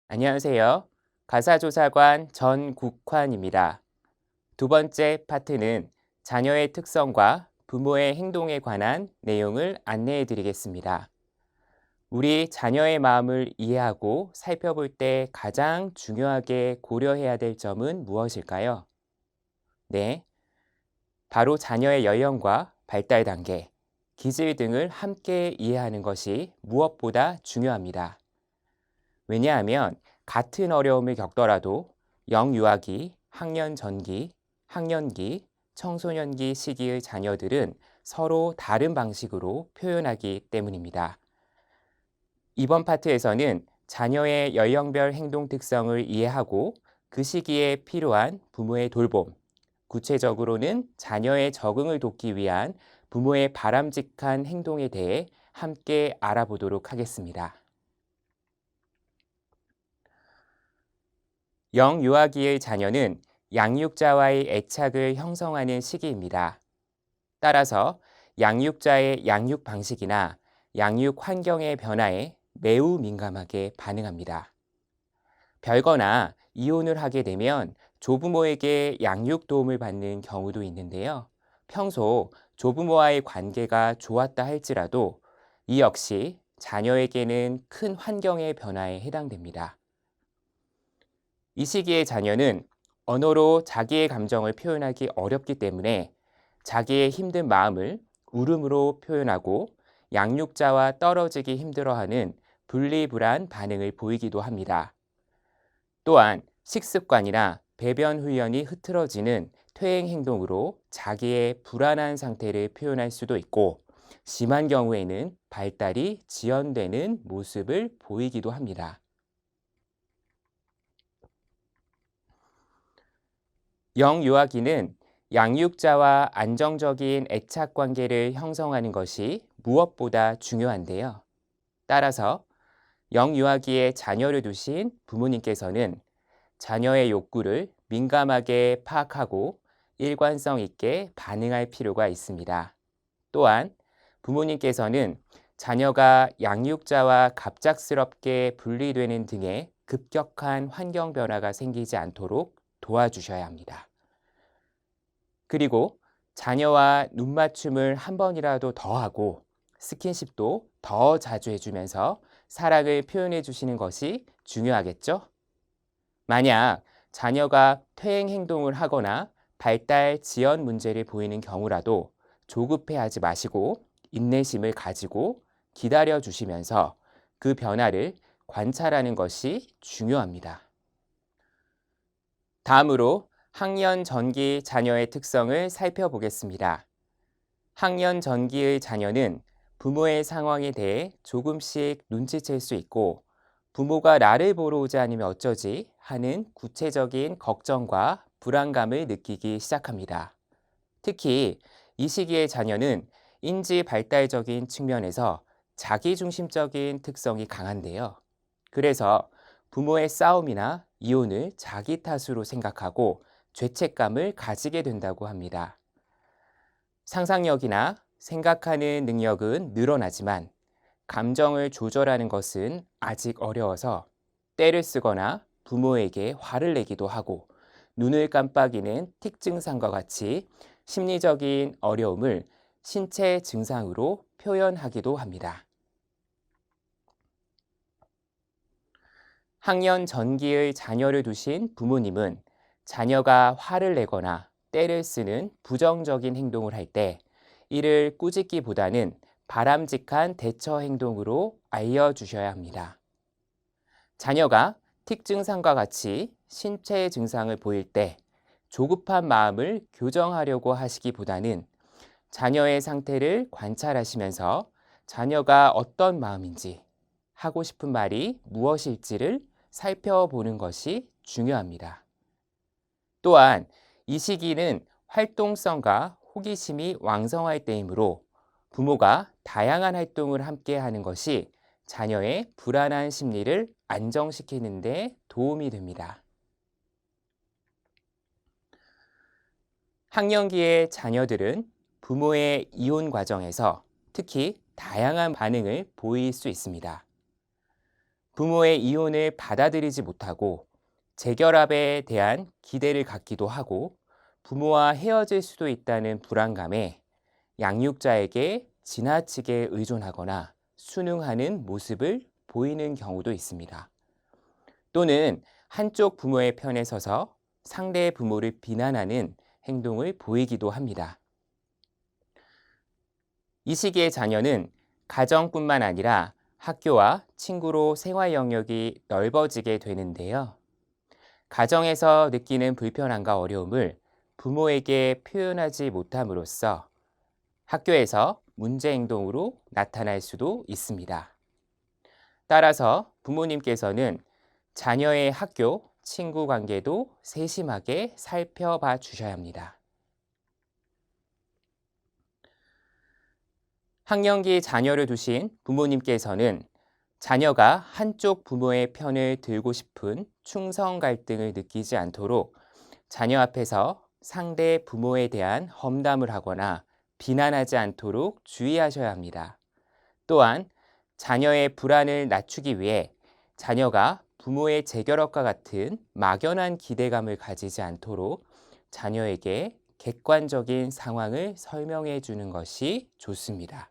안녕하세요. 가사조사관 전국환입니다. 두 번째 파트는 자녀의 특성과 부모의 행동에 관한 내용을 안내해 드리겠습니다. 우리 자녀의 마음을 이해하고 살펴볼 때 가장 중요하게 고려해야 될 점은 무엇일까요? 네, 바로 자녀의 연령과 발달 단계, 기질 등을 함께 이해하는 것이 무엇보다 중요합니다. 왜냐하면 같은 어려움을 겪더라도 영유아기, 학년 전기, 학년기, 청소년기 시기의 자녀들은 서로 다른 방식으로 표현하기 때문입니다. 이번 파트에서는 자녀의 연령별 행동 특성을 이해하고 그 시기에 필요한 부모의 돌봄, 구체적으로는 자녀의 적응을 돕기 위한 부모의 바람직한 행동에 대해 함께 알아보도록 하겠습니다. 영유아기의 자녀는 양육자와의 애착을 형성하는 시기입니다. 따라서 양육자의 양육 방식이나 양육 환경의 변화에 매우 민감하게 반응합니다. 별거나 이혼을 하게 되면 조부모에게 양육 도움을 받는 경우도 있는데요. 평소 조부모와의 관계가 좋았다 할지라도 이 역시 자녀에게는 큰 환경의 변화에 해당됩니다. 이 시기의 자녀는 언어로 자기의 감정을 표현하기 어렵기 때문에 자기의 힘든 마음을 울음으로 표현하고 양육자와 떨어지기 힘들어하는 분리불안 반응을 보이기도 합니다. 또한 식습관이나 배변 훈련이 흐트러지는 퇴행 행동으로 자기의 불안한 상태를 표현할 수도 있고 심한 경우에는 발달이 지연되는 모습을 보이기도 합니다. 영유아기는 양육자와 안정적인 애착 관계를 형성하는 것이 무엇보다 중요한데요. 따라서 영유아기에 자녀를 두신 부모님께서는 자녀의 욕구를 민감하게 파악하고 일관성 있게 반응할 필요가 있습니다. 또한 부모님께서는 자녀가 양육자와 갑작스럽게 분리되는 등의 급격한 환경 변화가 생기지 않도록 도와주셔야 합니다. 그리고 자녀와 눈 맞춤을 한 번이라도 더 하고 스킨십도 더 자주 해주면서 사랑을 표현해 주시는 것이 중요하겠죠? 만약 자녀가 퇴행 행동을 하거나 발달 지연 문제를 보이는 경우라도 조급해 하지 마시고 인내심을 가지고 기다려 주시면서 그 변화를 관찰하는 것이 중요합니다. 다음으로 학년 전기 자녀의 특성을 살펴보겠습니다. 학년 전기의 자녀는 부모의 상황에 대해 조금씩 눈치챌 수 있고 부모가 나를 보러 오지 않으면 어쩌지 하는 구체적인 걱정과 불안감을 느끼기 시작합니다. 특히 이 시기의 자녀는 인지 발달적인 측면에서 자기중심적인 특성이 강한데요. 그래서 부모의 싸움이나 이혼을 자기 탓으로 생각하고 죄책감을 가지게 된다고 합니다. 상상력이나 생각하는 능력은 늘어나지만 감정을 조절하는 것은 아직 어려워서 때를 쓰거나 부모에게 화를 내기도 하고 눈을 깜빡이는 틱 증상과 같이 심리적인 어려움을 신체 증상으로 표현하기도 합니다. 학년 전기의 자녀를 두신 부모님은 자녀가 화를 내거나 때를 쓰는 부정적인 행동을 할 때 이를 꾸짖기보다는 바람직한 대처 행동으로 알려주셔야 합니다. 자녀가 틱 증상과 같이 신체 증상을 보일 때 조급한 마음을 교정하려고 하시기보다는 자녀의 상태를 관찰하시면서 자녀가 어떤 마음인지 하고 싶은 말이 무엇일지를 살펴보는 것이 중요합니다. 또한 이 시기는 활동성과 호기심이 왕성할 때이므로 부모가 다양한 활동을 함께 하는 것이 자녀의 불안한 심리를 안정시키는 데 도움이 됩니다. 학령기의 자녀들은 부모의 이혼 과정에서 특히 다양한 반응을 보일 수 있습니다. 부모의 이혼을 받아들이지 못하고 재결합에 대한 기대를 갖기도 하고 부모와 헤어질 수도 있다는 불안감에 양육자에게 지나치게 의존하거나 순응하는 모습을 보이는 경우도 있습니다. 또는 한쪽 부모의 편에 서서 상대 부모를 비난하는 행동을 보이기도 합니다. 이 시기의 자녀는 가정뿐만 아니라 학교와 친구로 생활 영역이 넓어지게 되는데요. 가정에서 느끼는 불편함과 어려움을 부모에게 표현하지 못함으로써 학교에서 문제 행동으로 나타날 수도 있습니다. 따라서 부모님께서는 자녀의 학교, 친구 관계도 세심하게 살펴봐 주셔야 합니다. 학령기 자녀를 두신 부모님께서는 자녀가 한쪽 부모의 편을 들고 싶은 충성 갈등을 느끼지 않도록 자녀 앞에서 상대 부모에 대한 험담을 하거나 비난하지 않도록 주의하셔야 합니다. 또한 자녀의 불안을 낮추기 위해 자녀가 부모의 재결합과 같은 막연한 기대감을 가지지 않도록 자녀에게 객관적인 상황을 설명해 주는 것이 좋습니다.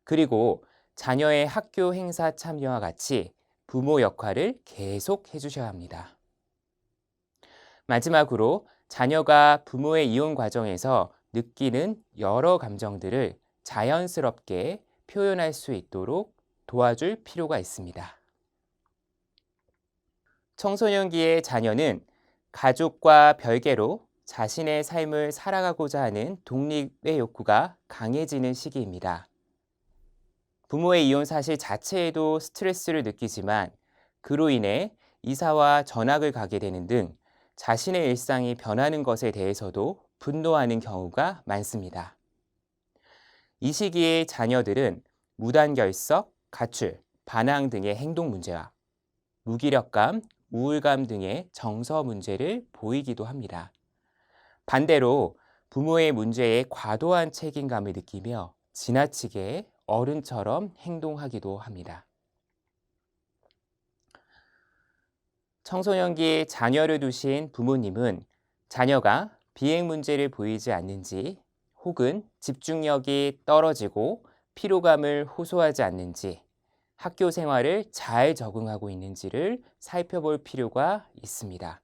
그리고 자녀의 학교 행사 참여와 같이 부모 역할을 계속 해주셔야 합니다. 마지막으로 자녀가 부모의 이혼 과정에서 느끼는 여러 감정들을 자연스럽게 표현할 수 있도록 도와줄 필요가 있습니다. 청소년기의 자녀는 가족과 별개로 자신의 삶을 살아가고자 하는 독립의 욕구가 강해지는 시기입니다. 부모의 이혼 사실 자체에도 스트레스를 느끼지만 그로 인해 이사와 전학을 가게 되는 등 자신의 일상이 변하는 것에 대해서도 분노하는 경우가 많습니다. 이 시기의 자녀들은 무단결석, 가출, 반항 등의 행동 문제와 무기력감, 우울감 등의 정서 문제를 보이기도 합니다. 반대로 부모의 문제에 과도한 책임감을 느끼며 지나치게 어른처럼 행동하기도 합니다. 청소년기에 자녀를 두신 부모님은 자녀가 비행 문제를 보이지 않는지 혹은 집중력이 떨어지고 피로감을 호소하지 않는지 학교 생활을 잘 적응하고 있는지를 살펴볼 필요가 있습니다.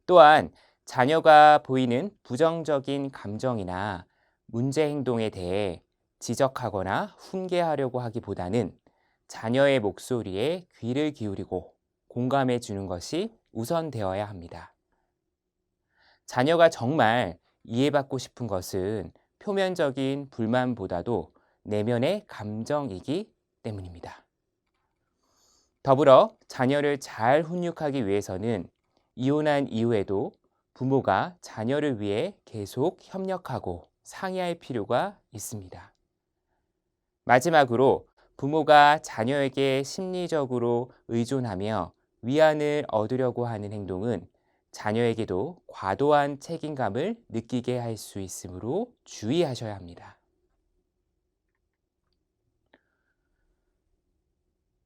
또한 자녀가 보이는 부정적인 감정이나 문제 행동에 대해 지적하거나 훈계하려고 하기보다는 자녀의 목소리에 귀를 기울이고 공감해 주는 것이 우선되어야 합니다. 자녀가 정말 이해받고 싶은 것은 표면적인 불만보다도 내면의 감정이기 때문입니다. 더불어 자녀를 잘 훈육하기 위해서는 이혼한 이후에도 부모가 자녀를 위해 계속 협력하고 상의할 필요가 있습니다. 마지막으로 부모가 자녀에게 심리적으로 의존하며 위안을 얻으려고 하는 행동은 자녀에게도 과도한 책임감을 느끼게 할 수 있으므로 주의하셔야 합니다.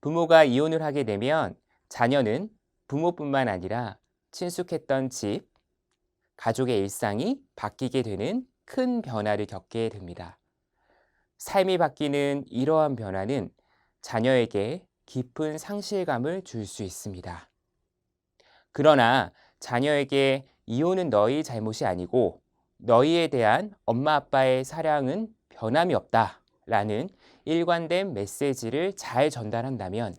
부모가 이혼을 하게 되면 자녀는 부모뿐만 아니라 친숙했던 집, 가족의 일상이 바뀌게 되는 큰 변화를 겪게 됩니다. 삶이 바뀌는 이러한 변화는 자녀에게 깊은 상실감을 줄 수 있습니다. 그러나 자녀에게 이혼은 너희 잘못이 아니고 너희에 대한 엄마 아빠의 사랑은 변함이 없다라는 일관된 메시지를 잘 전달한다면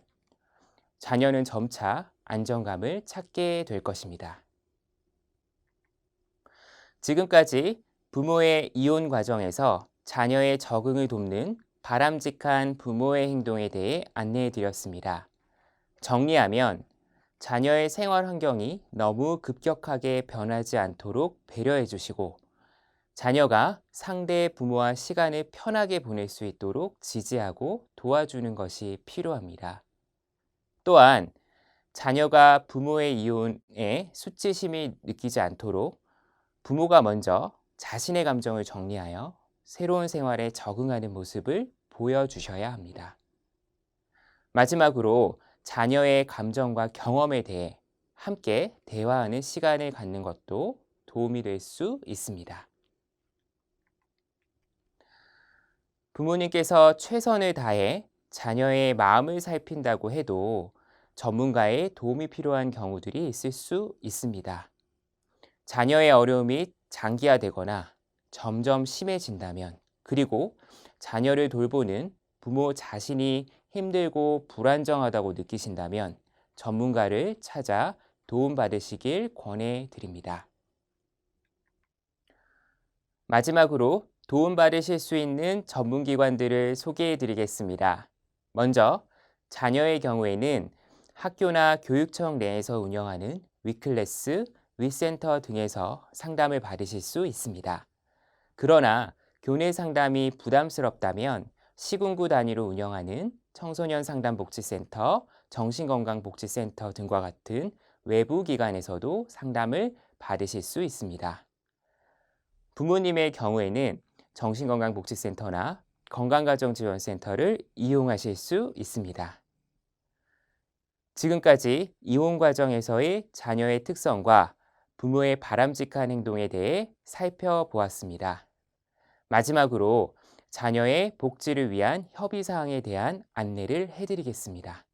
자녀는 점차 안정감을 찾게 될 것입니다. 지금까지 부모의 이혼 과정에서 자녀의 적응을 돕는 바람직한 부모의 행동에 대해 안내해 드렸습니다. 정리하면 자녀의 생활 환경이 너무 급격하게 변하지 않도록 배려해 주시고 자녀가 상대 부모와 시간을 편하게 보낼 수 있도록 지지하고 도와주는 것이 필요합니다. 또한 자녀가 부모의 이혼에 수치심이 느끼지 않도록 부모가 먼저 자신의 감정을 정리하여 새로운 생활에 적응하는 모습을 보여주셔야 합니다. 마지막으로 자녀의 감정과 경험에 대해 함께 대화하는 시간을 갖는 것도 도움이 될 수 있습니다. 부모님께서 최선을 다해 자녀의 마음을 살핀다고 해도 전문가의 도움이 필요한 경우들이 있을 수 있습니다. 자녀의 어려움이 장기화되거나 점점 심해진다면, 그리고 자녀를 돌보는 부모 자신이 힘들고 불안정하다고 느끼신다면 전문가를 찾아 도움받으시길 권해드립니다. 마지막으로 도움받으실 수 있는 전문기관들을 소개해드리겠습니다. 먼저 자녀의 경우에는 학교나 교육청 내에서 운영하는 위클래스, 위센터 등에서 상담을 받으실 수 있습니다. 그러나 교내 상담이 부담스럽다면 시군구 단위로 운영하는 청소년 상담복지센터, 정신건강복지센터 등과 같은 외부 기관에서도 상담을 받으실 수 있습니다. 부모님의 경우에는 정신건강복지센터나 건강가정지원센터를 이용하실 수 있습니다. 지금까지 이혼 과정에서의 자녀의 특성과 부모의 바람직한 행동에 대해 살펴보았습니다. 마지막으로 자녀의 복지를 위한 협의 사항에 대한 안내를 해드리겠습니다.